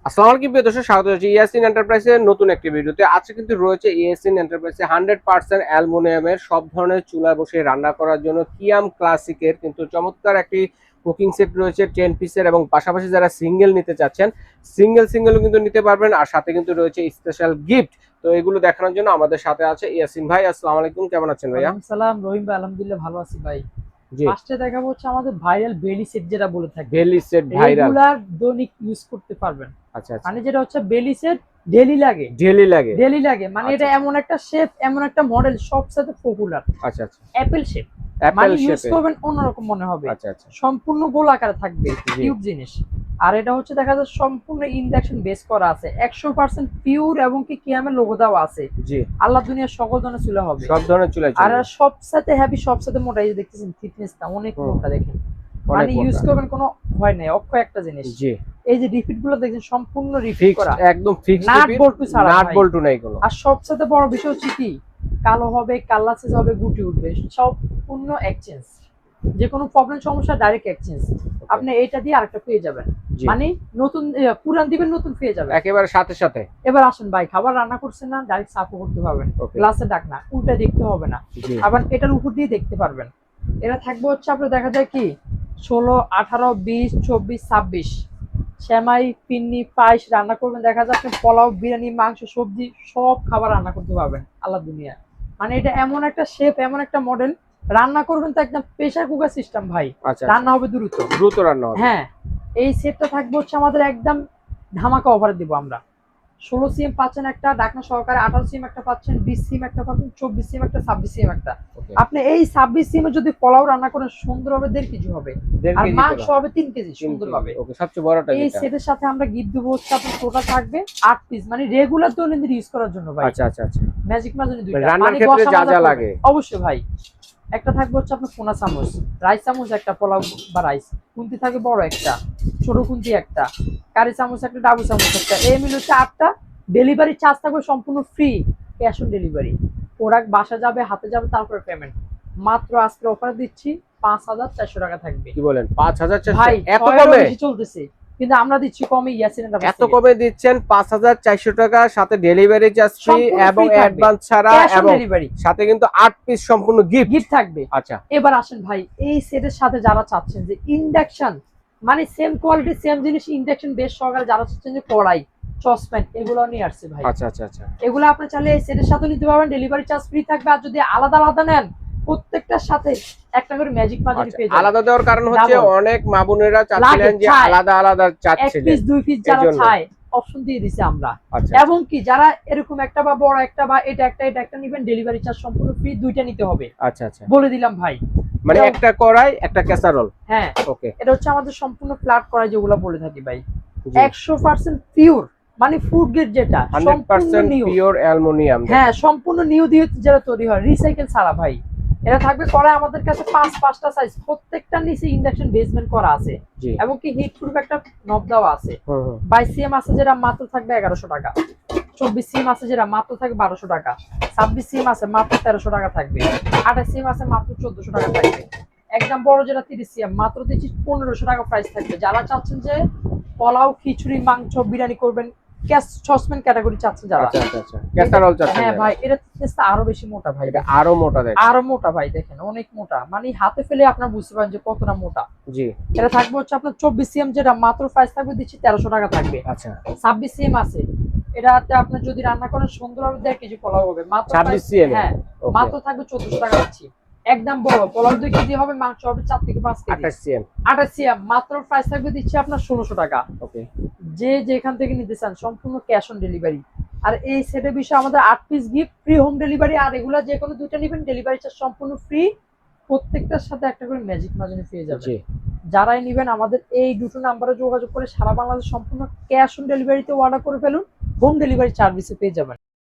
আসসালামু আলাইকুম প্রিয় দর্শক, স্বাগত জানাচ্ছি ইয়াসিন এন্টারপ্রাইজের নতুন একটি ভিডিওতে। আজকে কিন্তু রয়েছে ইয়াসিন এন্টারপ্রাইজে 100% অ্যালুমিনিয়ামের সব ধরনের চুলায় বসে রান্না করার জন্য কিয়াম ক্লাসিকের কিন্তু চমৎকার একটি কুকিং সেট রয়েছে 10 পিসের, এবং পাশাপাশি যারা সিঙ্গেল নিতে চাচ্ছেন সিঙ্গেলও কিন্তু নিতে পারবেন, আর সাথে কিন্তু রয়েছে স্পেশাল গিফট। তো এগুলো দেখানোর জন্য আমাদের সাথে আছে ইয়াসিন ভাই। আসসালামু আলাইকুম, কেমন আছেন ভাইয়া? ওয়ালাইকুম সালাম রহিম ভাই, আলহামদুলিল্লাহ ভালো আছি ভাই। জি, ফার্স্টে দেখাবো হচ্ছে আমাদের ভাইরাল বেলি সেট যেটা বলে থাকি, বেলি সেট ভাইরাল। রেগুলার দৈনিক ইউজ করতে পারবেন। আচ্ছা আচ্ছা, মানে যেটা হচ্ছে বেলি সেট ডেইলি লাগে, ডেলি লাগে। ডেইলি লাগে মানে আচ্ছা, এটা এমন একটা শেপ, এমন একটা মডেল সবচেয়ে পপুলার। আচ্ছা আচ্ছা, অ্যাপেল শেপ, অ্যাপেল মানে ইউজ শেপে। করবেন অন্যরকম মনে হবে। আচ্ছা আচ্ছা, সম্পূর্ণ গোল আকারে থাকবে, জি কিউব জিনিস। আর এটা হচ্ছে দেখা যায় সম্পূর্ণ ইন্ডাকশন বেস করা আছে, 100% পিওর, এবং কি কিয়ামের লোগো দেওয়া আছে। জি, আল্লাহ দুনিয়ার সকল ধরনের চুলা হবে। সব ধরনের চুলাই আর চলবে। সবসাথে হ্যাভি, সবসাথে মোটা, এই যে দেখতেছেন থিকনেসটা অনেক মোটা, দেখেন অনেক মানে ইউজ মোটা। করবেন কোনো ভয় নাই। অক্ষয় একটা জিনিস, জি, এই যে রিফিট গুলো দেখছেন সম্পূর্ণ রিফিট ফিক্সড, করা, একদম ফিক্সড নাট রিপিট, বল্টু ছাড়া নাট ভাই। বল্টু নাই কোনো। আর সবসাথে বড় বিষয় হচ্ছে কি, কালো হবে, কালাসেস হবে, গুটি উঠবে, সম্পূর্ণ এক্সচেঞ্জ। যে কোনো প্রবলেম সমস্যা ডাইরেক্ট এক্সচেঞ্জ, আপনি এইটা দিয়ে আরেকটা পেয়ে যাবেন। জি, মানে নতুন পুরান দিবেন, নতুন পেয়ে যাবেন একেবারে সাথে সাথে। এবার আসেন ভাই, খাবার রান্না করছেন না, ডাইরেক্ট সাফও করতে পারবেন, ওকে, গ্লাসে ডাকনা উল্টা দেখতে হবে না। জি, আবার এটার উপর দিয়ে দেখতে পারবেন। এরা থাকবে হচ্ছে আপনার দেখা যায় কি 16, 18, 20, 24, 26 সেমাই, পিন্নি, পায়েস রান্না করবেন, দেখা যায় আপনি পোলাও, বিরিয়ানি, মাংস, সবজি সব খাবার রান্না করতে পারবেন আল্লাহ দুনিয়া। মানে এটা এমন একটা শেপ, এমন একটা মডেল, রান্না করবেন তো একদম প্রেসার কুকার সিস্টেম ভাই, আচ্ছা আচ্ছা, রান্না হবে দ্রুত। দ্রুত রান্না হবে। হ্যাঁ, এই সেটটা থাকবে হচ্ছে আমাদের একদম ধামাকা অফারে দিব আমরা। 16 সিএম পাচ্ছেন একটা ডাকনা সহকারে, 18 সিএম একটা পাচ্ছেন, 20 সিএম একটা পাচ্ছেন, 24 সিএম একটা, 26 সিএম একটা। ওকে, আপনি এই 26 সিএমে যদি পোলাও রান্না করেন সুন্দর হবে 1.5 কেজি হবে, 1.5 আর কেজি মাংস পোলাও, হবে 3 কেজি 3 সুন্দর কেজি। হবে। ওকে, সবচেয়ে বড়টা এই যেটা। সেটের সাথে আমরা গিফট দেবো হচ্ছে আপনার টোটাল থাকবে 8 পিস, মানে রেগুলার দৈনন্দিন ইউজ করার জন্য ভাই। আচ্ছা আচ্ছা আচ্ছা, ম্যাজিক মাজনি দুইটা, রান্নার মানে ক্ষেত্রে কষা যা মাজা যা করবেন। লাগে। অবশ্যই ভাই, একটা থাকবে হচ্ছে আপনার পোনা চামচ, রাইস চামচ একটা, পোলাও বা রাইস খুন্তি থাকবে বড় একটা, ছোট খুন্তি একটা, কারি চামচ একটা, ডাবু চামচ একটা, এই মিলে হচ্ছে 8টা। ডেলিভারি চার্জ থাকবে সম্পূর্ণ free, cash on delivery. Product বাসা যাবে, হাতে যাবে, তারপরে পেমেন্ট। মাত্র আজকে অফার দিচ্ছি 5,400 টাকা থাকবে। কি বলেন, 5400? ভাই এত 6 কমে? বেশি চলতেছে, কিন্তু আমরা দিচ্ছি কমে ইয়াসিন এত কমে দিচ্ছেন 5400 টাকা, সাথে ডেলিভারি চার্জ ফ্রি সম্পূর্ণ এবং free থাকবে, অ্যাডভান্স ছাড়া, ক্যাশ অন এবং ডেলিভারি, সাথে কিন্তু 8 পিস সম্পূর্ণ গিফট। গিফট থাকবে। আচ্ছা, এবার আসেন ভাই, এই সেটের সাথে যারা চাচ্ছেন যে ইন্ডাকশন, মানে সেম কোয়ালিটি সেম জিনিস, ইন্ডাকশন বেশ সহকারে যারা চাচ্ছেন যে কড়াই, সসপ্যান, এগুলো নিয়ে আসছে ভাই। আচ্ছা আচ্ছা আচ্ছা, এগুলো আপনি চাইলে এই সেটের সাথে নিতে পারবেন, ডেলিভারি চার্জ ফ্রি থাকবে। আর যদি আলাদা আলাদা নেন, প্রত্যেকটার সাথে একটা করে ম্যাজিক মাজনি আচ্ছা। পেয়ে যাবেন। আলাদা দেওয়ার কারণ হচ্ছে Double। অনেক মা বোনেরা চাচ্ছিলেন লাগে, যে চায়। আলাদা আলাদা এক চাচ্ছিলেন, পিস 2 পিস যারা এজন্য। চায় অপশন দিয়ে দিছি আমরা। আচ্ছা, এবং কি যারা এরকম একটা বা বড় একটা বা এটা একটা নিবেন, ডেলিভারি চার্জ সম্পূর্ণ ফ্রি, দুইটা নিতে হবে আচ্ছা আচ্ছা, বলে দিলাম ভাই। মানে এটাও- একটা কড়াই একটা ক্যাসারোল। হ্যাঁ, ওকে, এটা হচ্ছে আমাদের সম্পূর্ণ ফ্ল্যাট করা যেগুলো বলে থাকি ভাই, জি, 100% পিওর, মানে ফুড গ্রেড যেটা, সম্পূর্ণ 100% নিউ। Pure aluminium. হ্যাঁ, সম্পূর্ণ নিউ দিয়ে যেটা তৈরি হয়, রিসাইকেল ছাড়া ভাই। এটা থাকবে করা আমাদের কাছে 5টা সাইজ, প্রত্যেকটার নিচে ইন্ডাকশন বেসমেন্ট করা আছে, জি, এবং কি হিট প্রুফ একটা নব দেওয়া আছে। হুম হুম, 22 সিএম আছে যেটা মাত্র থাকবে 1100 টাকা, 24 সিএম আছে যেটা মাত্র থাকবে 1200 টাকা, 26 সিএম আছে মাত্র 1300 টাকা থাকবে, 28 সিএম আছে মাত্র 1400 টাকা থাকবে। একদম বড় যেটা 30 সিএম মাত্র দিচ্ছি 1500 টাকা প্রাইস থাকবে। যারা চাচ্ছেন যে পোলাও, খিচুড়ি, মাংস, বিরিয়ানি করবেন, সসম্যান ক্যাটাগরি চাচ্ছেন যারা। আচ্ছা আচ্ছা আচ্ছা, ক্যাসারোল চাচ্ছেন হ্যাঁ যারা। ভাই, এটা thickness-টা আরো বেশি মোটা ভাই, এটা আরো মোটা দেখেন। আরো মোটা ভাই, দেখেন অনেক মোটা, মানে হাতে ফেলে আপনার বুঝতে পারেন যে কতটা মোটা। জি, এটা থাকবে হচ্ছে আপনার 24 সিএম, যেটা মাত্র প্রাইস থাকবে দিচ্ছি 1300 টাকা থাকবে। আচ্ছা, 26 সিএম আছে, এটাতে আপনি যদি রান্না করেন সুন্দরভাবে 1.5 কেজি পোলাও হবে মাত্র 26 সিএম। হ্যাঁ, ওকে, মাত্র থাকবে 1400 টাকা দিচ্ছি। একদম বড় পোলাও 2 কেজি হবে, মাংস হবে 4 থেকে 5 কেজি। 28 সিএম। 28 সিএম মাত্র প্রাইস থাকবে দিচ্ছি আপনার 1600 টাকা। ওকে, যে যেখান থেকে নিতে চান সম্পূর্ণ ক্যাশ অন ডেলিভারি। আর এই সেটের বিষয়ে আমাদের 8 piece gift, free home delivery, আর এগুলা যে কোনো দুইটা নেবেন ডেলিভারি চার্জ সম্পূর্ণ ফ্রি। প্রত্যেকটার সাথে একটা করে ম্যাজিক মাজনি পেয়ে যাবেন। জি। যারাই নেবেন আমাদের এই দুটো নাম্বারে যোগাযোগ করে সারা বাংলাদেশ সম্পূর্ণ ক্যাশ অন ডেলিভারিতে অর্ডার করে ফেলুন, হোম ডেলিভারি সার্ভিসে পেয়ে যাবেন।